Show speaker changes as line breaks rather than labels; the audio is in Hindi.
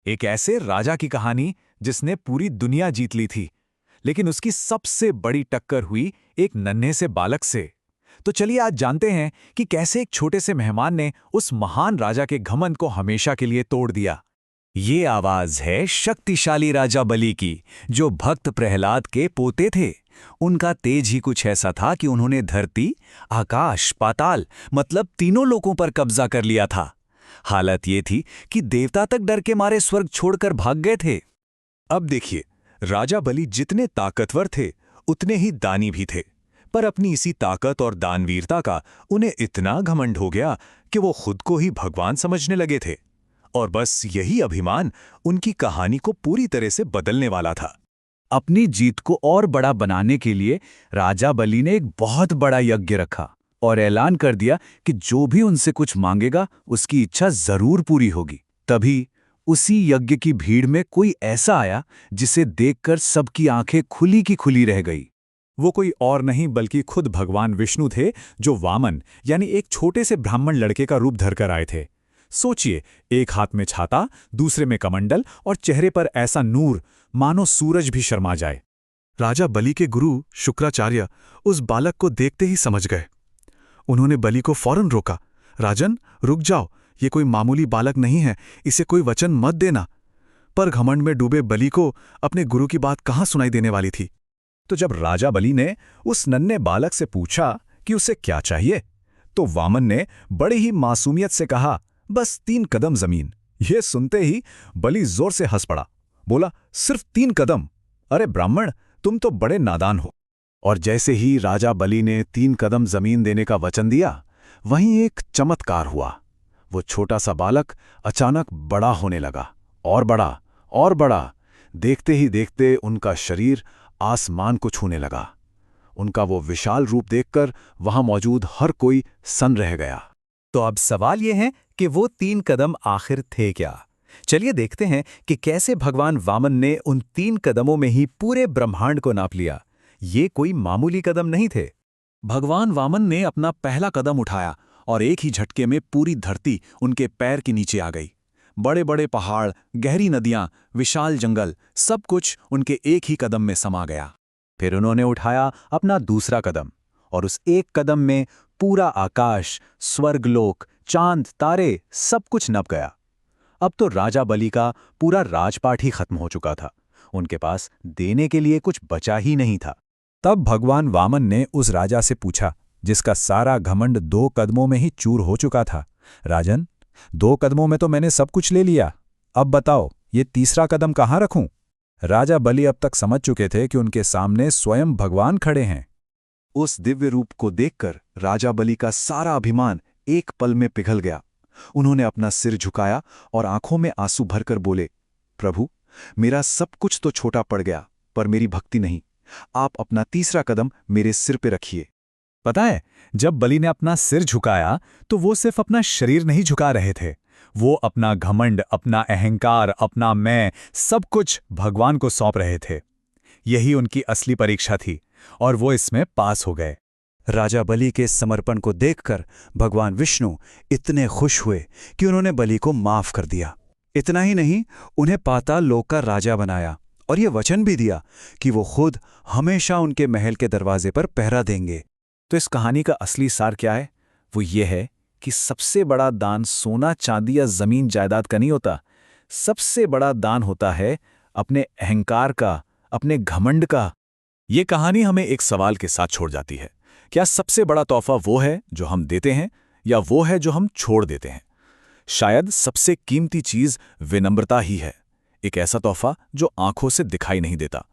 एक ऐसे राजा की कहानी जिसने पूरी दुनिया जीत ली थी, लेकिन उसकी सबसे बड़ी टक्कर हुई एक नन्हे से बालक से। तो चलिए आज जानते हैं कि कैसे एक छोटे से मेहमान ने उस महान राजा के घमंड को हमेशा के लिए तोड़ दिया। ये आवाज है शक्तिशाली राजा बलि की, जो भक्त प्रहलाद के पोते थे। उनका तेज ही कुछ ऐसा था कि उन्होंने धरती, आकाश, पाताल मतलब तीनों लोकों पर कब्जा कर लिया था। हालत ये थी कि देवता तक डर के मारे स्वर्ग छोड़कर भाग गए थे। अब देखिए, राजा बलि जितने ताकतवर थे उतने ही दानी भी थे, पर अपनी इसी ताकत और दानवीरता का उन्हें इतना घमंड हो गया कि वो खुद को ही भगवान समझने लगे थे। और बस यही अभिमान उनकी कहानी को पूरी तरह से बदलने वाला था। अपनी जीत को और बड़ा बनाने के लिए राजा बलि ने एक बहुत बड़ा यज्ञ रखा और ऐलान कर दिया कि जो भी उनसे कुछ मांगेगा उसकी इच्छा जरूर पूरी होगी। तभी उसी यज्ञ की भीड़ में कोई ऐसा आया जिसे देखकर सबकी आंखें खुली की खुली रह गई। वो कोई और नहीं बल्कि खुद भगवान विष्णु थे, जो वामन यानी एक छोटे से ब्राह्मण लड़के का रूप धरकर आए थे। सोचिए, एक हाथ में छाता, दूसरे में कमंडल और चेहरे पर ऐसा नूर मानो सूरज भी शर्मा जाए।
राजा बलि के गुरु शुक्राचार्य उस बालक को देखते ही समझ गए। उन्होंने बलि को फौरन रोका। राजन, रुक जाओ, ये कोई मामूली बालक नहीं है, इसे कोई वचन मत देना। पर घमंड में डूबे बलि को अपने गुरु की बात कहाँ सुनाई देने वाली थी।
तो जब राजा बलि ने उस नन्हे बालक से पूछा कि उसे क्या चाहिए, तो वामन ने बड़े ही मासूमियत से कहा, बस 3 कदम जमीन। यह सुनते ही बलि जोर से हंस पड़ा। बोला, सिर्फ 3 कदम? अरे ब्राह्मण, तुम तो बड़े नादान हो। और जैसे ही राजा बलि ने 3 कदम जमीन देने का वचन दिया, वहीं एक चमत्कार हुआ। वो छोटा सा बालक अचानक बड़ा होने लगा, और बड़ा और बड़ा। देखते ही देखते उनका शरीर आसमान को छूने लगा। उनका वो विशाल रूप देखकर वहां मौजूद हर कोई सन्न रह गया। तो अब सवाल यह है कि वो 3 कदम आखिर थे क्या? चलिए देखते हैं कि कैसे भगवान वामन ने उन 3 कदमों में ही पूरे ब्रह्मांड को नाप लिया। ये कोई मामूली कदम नहीं थे। भगवान वामन ने अपना पहला कदम उठाया और एक ही झटके में पूरी धरती उनके पैर के नीचे आ गई। बड़े बड़े पहाड़, गहरी नदियां, विशाल जंगल, सब कुछ उनके एक ही कदम में समा गया। फिर उन्होंने उठाया अपना दूसरा कदम, और उस एक कदम में पूरा आकाश, स्वर्गलोक, चांद, तारे सब कुछ नप गया। अब तो राजा बलि का पूरा राजपाट ही खत्म हो चुका था। उनके पास देने के लिए कुछ बचा ही नहीं था। तब भगवान वामन ने उस राजा से पूछा, जिसका सारा घमंड 2 कदमों में ही चूर हो चुका था, राजन, 2 कदमों में तो मैंने सब कुछ ले लिया, अब बताओ ये तीसरा कदम कहाँ रखूं? राजा बलि अब तक समझ चुके थे कि उनके सामने स्वयं भगवान खड़े हैं। उस दिव्य रूप को देखकर राजा बलि का सारा अभिमान एक पल में पिघल गया। उन्होंने अपना सिर झुकाया और आंखों में आंसू भरकर बोले, प्रभु, मेरा सब कुछ तो छोटा पड़ गया, पर मेरी भक्ति नहीं। आप अपना तीसरा कदम मेरे सिर पे रखिए। पता है, जब बलि ने अपना सिर झुकाया तो वो सिर्फ अपना शरीर नहीं झुका रहे थे, वो अपना घमंड, अपना अहंकार, अपना मैं, सब कुछ भगवान को सौंप रहे थे। यही उनकी असली परीक्षा थी, और वो इसमें पास हो गए। राजा बलि के समर्पण को देखकर भगवान विष्णु इतने खुश हुए कि उन्होंने बलि को माफ कर दिया। इतना ही नहीं, उन्हें पाताल लोक का राजा बनाया और ये वचन भी दिया कि वो खुद हमेशा उनके महल के दरवाजे पर पहरा देंगे। तो इस कहानी का असली सार क्या है? वो ये है कि सबसे बड़ा दान सोना, चांदी या जमीन जायदाद का नहीं होता। सबसे बड़ा दान होता है अपने अहंकार का, अपने घमंड का। ये कहानी हमें एक सवाल के साथ छोड़ जाती है, क्या सबसे बड़ा तोहफा वो है जो हम देते हैं, या वो है जो हम छोड़ देते हैं? शायद सबसे कीमती चीज विनम्रता ही है, एक ऐसा तोहफा जो आंखों से दिखाई नहीं देता,